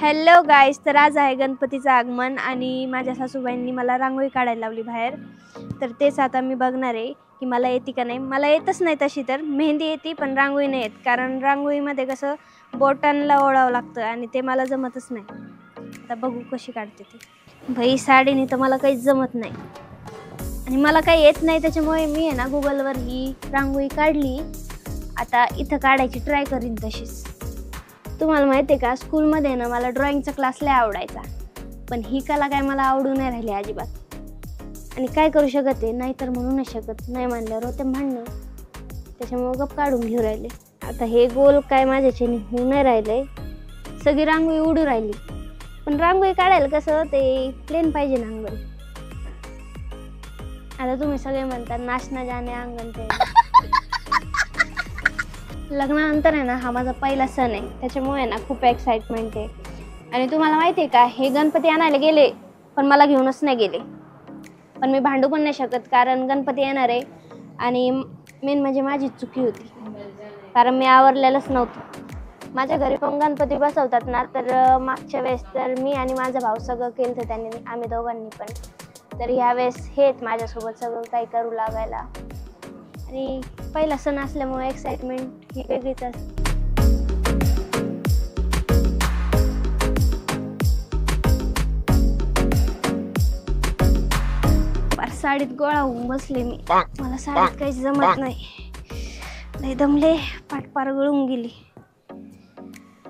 Hello guys, तर आज आहे गणपतीचं आगमन आणि माझ्या सासूबाईंनी मला रांगोळी काढायला लावली बाहेर. तर तेच आता मी बघणार आहे की मला येते का नाही. मला येतच नाही तशी, तर मेहंदी येते पण रांगोळी नाही येत, कारण रांगोळीमध्ये कसं बोटांना ओढावं लागतं आणि ते मला जमतच नाही. आता बघू कशी काढते ती. भाई साडीने तर मला काहीच जमत नाही आणि मला काही येत नाही, त्याच्यामुळे मी आहे ना गुगलवर ही रांगोळी काढली. आता इथं काढायची ट्राय करीन तशीच. तुम्हाला माहिती आहे का, स्कूलमध्ये ना मला ड्रॉइंगचा क्लास लय आवडायचा, पण ही कला काय मला आवडू नाही राहिली अजिबात. आणि काय करू शकते, नाही तर म्हणू नाही शकत, नाही म्हणल्यावर होते भांडणं, त्याच्यामुळे गप काढून घेऊ राहिले. आता हे गोल काय माझ्याच्याने होऊ नाही राहिले, सगळी रांगोळी उडू राहिली. पण रांगोळी काढायला कसं ते प्लेन पाहिजे ना रांगोळी. आता तुम्ही सगळे म्हणता नाचना जाणे अंगण ते. लग्नानंतर आहे ना हा माझा पहिला सण आहे, त्याच्यामुळे ना खूप एक्साइटमेंट आहे. आणि तुम्हाला माहिती आहे का, हे गणपती आणायला गेले पण मला घेऊनच नाही गेले. पण मी भांडू पण नाही शकत, कारण गणपती येणार आहे. आणि मेन म्हणजे माझी चुकी होती, कारण मी आवरलेलंच नव्हतं. माझ्या घरी पण गणपती बसवतात ना, तर मागच्या वेळेस तर मी आणि माझा भाऊ सगळं केलं तर त्यांनी, आम्ही दोघांनी पण. तर ह्यावेळेस हेच माझ्यासोबत सगळं काही करू लागायला. आणि पहिला सण असल्यामुळे एक्साइटमेंट ही वेगळीच असते. साडीत गोळा होऊन बसले मी, मला साडीत काहीच जमत नाही. लय दमले, पाठ पार गळून गेली.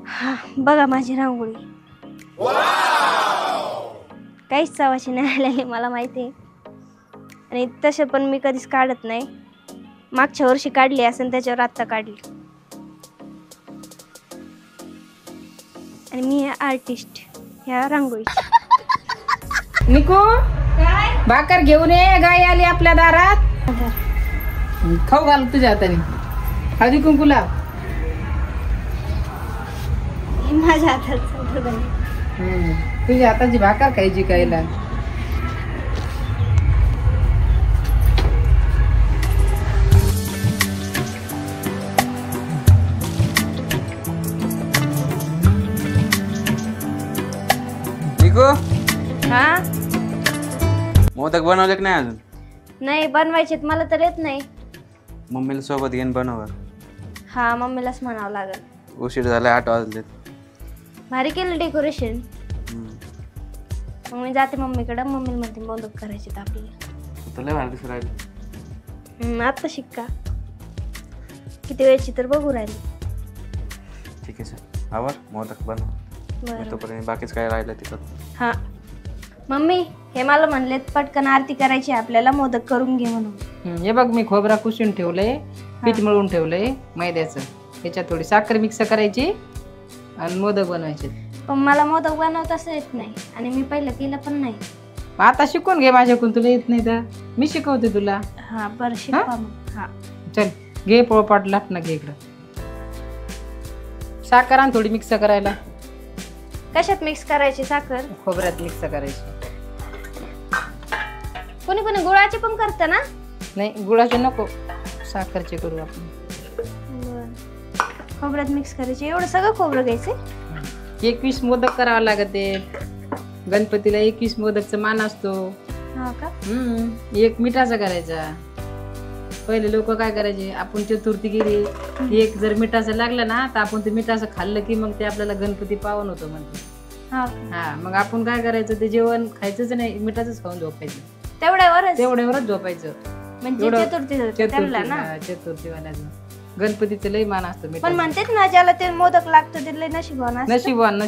हा बघा माझी रांगोळी, काहीच चवाची नाही आलेली मला माहिती आहे. आणि तसं पण मी कधीच काढत नाही. मागच्या वर्षी काढली असेल, त्याच्यावर आत्ता काढली. आणि मी आर्टिस्ट ह्या रांगोळी. निको भाकर घेऊन ये, गाय आली आपल्या दारात. खाऊ घाल तुझ्या हाताने, हळदी कुंकुला माझ्या हातात. तुझ्या हाताची भाकर खायची कायला. हा मोदक बनवले की नाही अजून? नाही बनवायचे, मला तर येत नाही. मम्मीला सोबत घेऊन बनव. हा मम्मीलाच म्हणावं लागेल. उशीर झाला, 8 वाजलेत. भारी केलं डेकोरेशन. मग मी जाते मम्मीकडं, मम्मीला म्हणते मोदक करायचे तर आपल्याला. तुला भारी दिसू राहिली. आता शिक्का किती वेळची तर बघू राहिली. ठीक आहे सर, आवर मोदक बनव. बरं तोपर्यंत बाकीच काय राहिलं तिथं. हा मम्मी, हे मला म्हणलेत पटकन आरती करायची आपल्याला, मोदक करून घे म्हणून. हे बघ, मी खोबरा कुसून ठेवलंय, पीठ मळून ठेवलंय मैद्याचं. त्याच्यात थोडी साखर मिक्स करायची आणि मोदक बनवायचे. पण मला मोदक बनवताच येत नाही आणि मी पहिलं केलं पण नाही. आता शिकून घे माझ्याकडून, तुला येत नाही तर मी शिकवते तुला. हा बरं शिकवा मग. हा चल घे पोळपाट लाटणं घे इकडं. साखर आण थोडी मिक्स करायला. कशात मिक्स करायची साखर? खोबऱ्यात मिक्स करायची. कोणी कोणी गुळाची पण करतं ना? नाही गुळाचे नको, साखरचे करू आपण. खोबऱ्यात मिक्स करायची. एवढं सगळं खोबरं घ्यायचं? 21 मोदक करावं लागते गणपतीला. 21 मोदकचा मान असतो. हा का? एक मिठाचा करायचा. पहिले लोक काय करायचे, आपण चतुर्थी गेली, एक जर मिठाचं लागलं ना, तर आपण ते मिठाचं खाल्लं की मग ते आपल्याला गणपती पावन होतो म्हणते. हा मग आपण काय करायचं, ते जेवण खायचंच नाही, मिठाचंच खाऊन झोपायचं. तेवढ्यावरच झोपायचं. म्हणजे चतुर्थीवाल्याचं गणपतीचं लय मान असतं. पण म्हणतात ना, ज्याला ते मोदक लागतं ते लय नशीबवान असतं. नशीबवान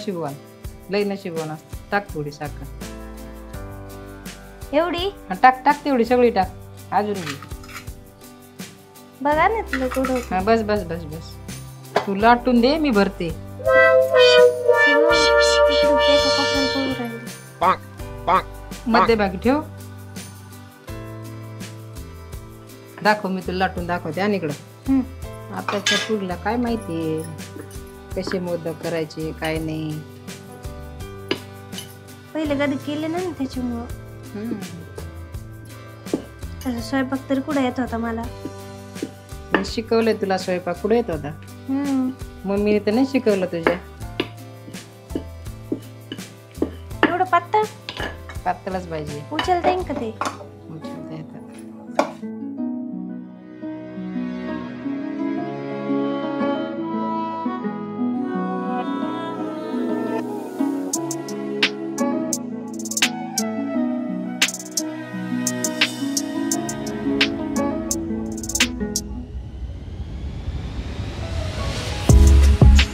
लय नशीबवान असतं. टाक थोडी साखर. एवढी टाक तेवढी सगळी टाक. अजून घे. बघा ना तुला थोडं. हा बस बस बस बस, तू लाटून दे, मी भरते. मध्यभागी ठेव. दाखव, मी तुला लाटून दाखवते. आणि इकडं आताच्या पुढला काय माहितीये कसे मोदक करायचे काय नाही. पहिले कधी केले नाही त्याच्यामुळं. स्वयंपाक तरी कुठे येत होता मला. शिकवलंय तुला स्वयंपाक, कुठे येत होता? मम्मीने तर नाही शिकवलं तुझ्या. पातळच पाहिजे. उचलता येईन का ते? उचलता येतं.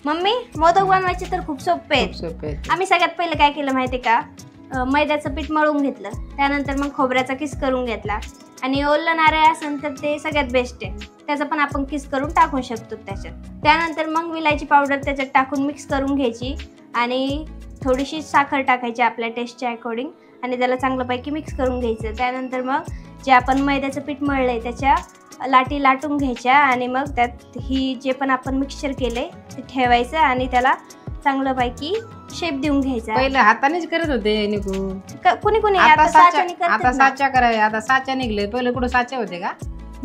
मम्मी मोदक बनवायचे तर खूप सोपे आहेत. खूप सोपे आहेत. आम्ही सगळ्यात पहिलं काय केलं माहितीये का, मैद्याचं पीठ मळून घेतलं, त्यानंतर मग खोबऱ्याचा किस करून घेतला आणि ओलं नारळ असेल तर ते सगळ्यात बेस्ट आहे, त्याचा पण आपण किस करून टाकू शकतो त्याच्यात. त्यानंतर मग विलायची पावडर त्याच्यात टाकून मिक्स करून घ्यायची आणि थोडीशी साखर टाकायची आपल्या टेस्टच्या अकॉर्डिंग आणि त्याला चांगल्यापैकी मिक्स करून घ्यायचं. त्यानंतर मग जे आपण मैद्याचं पीठ मळलंय त्याच्या लाटी लाटून घ्यायच्या आणि मग त्यात ही जे पण आपण मिक्सचर केले ते ठेवायचं आणि त्याला चांगल्यापैकी शेप देऊन घ्यायचा. पहिलं हातानेच करत होते निकू. कुणी कुणी आता साच्याने करतात आता ना. साच्या कराय, आता साच्या निघले. पहिले कुठं साचे होते का?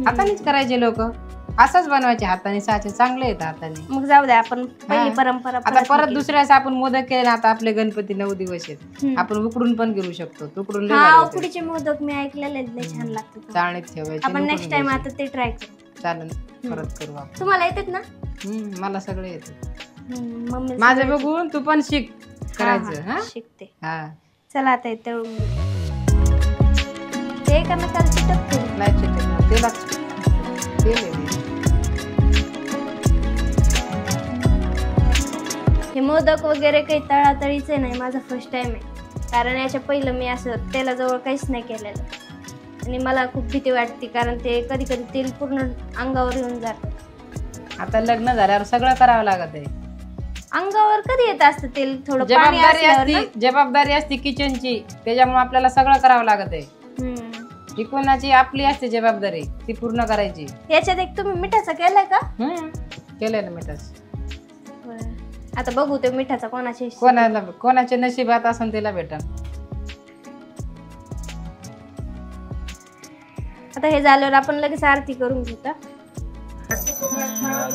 हातानेच करायचे लोक. असंच बनवायचे हाताने. साचे चांगले येतात हाताने. मग जाऊ द्या, आपण पहिली हा. परंपरा आता परत दुसऱ्याच आपण मोदक केले ना. आता आपले गणपती 9 दिवस आहेत. आपण उकडून पण करू शकतो. उकडून हा, उकडीचे मोदक मी ऐकलेले आहेत, लय छान लागतात. चाळणीत ठेवायचे. आपण नेक्स्ट टाइम आता ते ट्राय करू. चालेल, परत करू आपण. तुम्हाला येतात ना? मला सगळे येते. मम्मी माझं बघून तू पण शिक करायचं. हा शिकते. हा, चला आता तळून ते एका मसाला चिटकतो. नाही चिकन तेला तेल आहे. हे मोदक वगैरे काही तळातळीचे नाही, माझा फर्स्ट टाइम आहे. कारण याच्या पहिलं मी असं तेलाजवळ काहीच नाही केलेलं आणि मला खूप भीती वाटते, कारण ते कधी कधी तेल पूर्ण अंगावर येऊन जातं. आता लग्न झाल्यावर सगळं करावं लागत आहे. अंगावर कधी येत असतं तेल? थोडं पाणी असल्यावर ना? जबाबदारी असते किचनची, त्याच्यामुळे आपल्याला सगळं करावं लागत आहे. ही कोणाची आपली असते जबाबदारी, ती पूर्ण करायची. याच्यात एक तुम्ही मिठाचा केलाय का? केलंय ना मिठाच. आता बघू ते मिठाचा कोणाच्या नशिबात असेल त्याला भेटा. आता हे झाल्यावर आपण लगेच आरती करून घेऊ.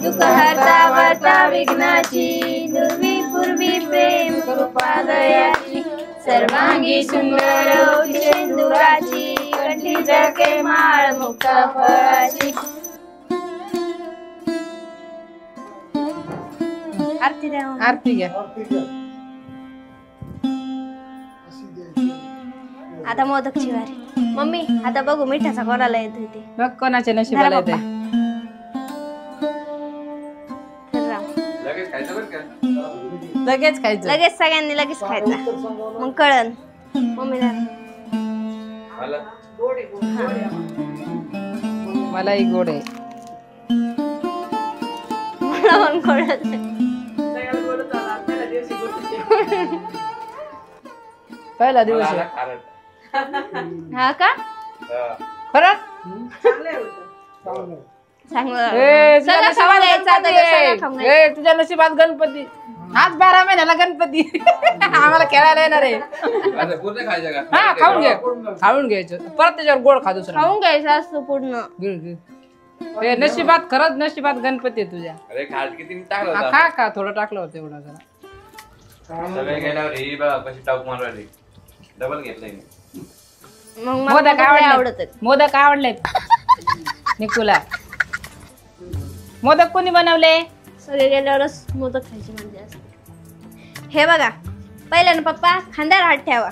दुःख हरता वार्ता विघ्नाची, दुर्वी पूर्वी प्रेम कृपा दयाची, सर्वांगी सुंदर सिंदुराची, कंठी जळके माळ मुक्त फळाची. आरती द्या. आरती घ्या. आता मोदकची वारी. मम्मी आता बघू मिठाचा कोणाला येतोय ते. बघ कोणाच्या नशिबाला येते. लगेच खायचं. लगेच सगळ्यांनी लगेच खायचा, मग कळन. मम्मी मलाही गोड आहे. मला पण कळत. पहिला दिवस हा का? खरं तुझ्या नशिबात गणपती. आज 12 महिन्याला गणपती. आम्हाला खेळायला येणार आहे. हा, खाऊन घे. खाऊन घ्यायचं, परत त्याच्यावर गोड खा. दुसरं खाऊन घ्यायचं असतं पूर्ण. नशिबात, खरंच नशिबात गणपती आहे तुझ्या. खा खा, थोडं टाकलं होतं एवढं जरा. मोदक आवडले. मोदक आवडले निकुला. मोदक कोणी बनवले? सगळे गेल्यावरच मोदक खायची मजा असते. हे बघा, पहिल्यानं पप्पा खांद्यावर हात ठेवा,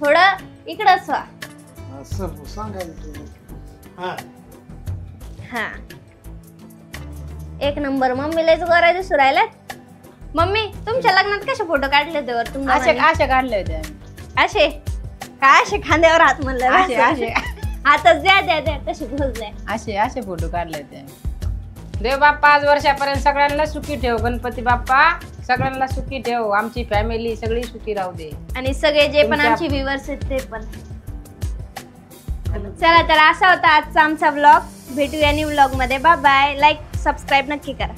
थोडं इकडंच व्हा. हा, एक नंबर. मम्मीलाच करायचं सुरायलात. मम्मी तुमच्या लग्नात कसे फोटो काढले होते वर तुम्ही? असे काढले होते. असे काय? असे खांद्यावर हात म्हणलं. हातच द्या द्या द्या कसे बोलले. असे फोटो काढले होते. देव बाप्पा 5 वर्षापर्यंत सगळ्यांना सुखी ठेव. गणपती बाप्पा सगळ्यांना सुखी ठेव. आमची फॅमिली सगळी सुखी राहू दे. आणि सगळे जे पण आमचे व्ह्यूअर्स आहेत ते पण. चला तर असा होता आजचा आमचा व्लॉग. भेटूया न्यू व्लॉग मध्ये. Bye bye. लाईक सबस्क्राईब नक्की करा.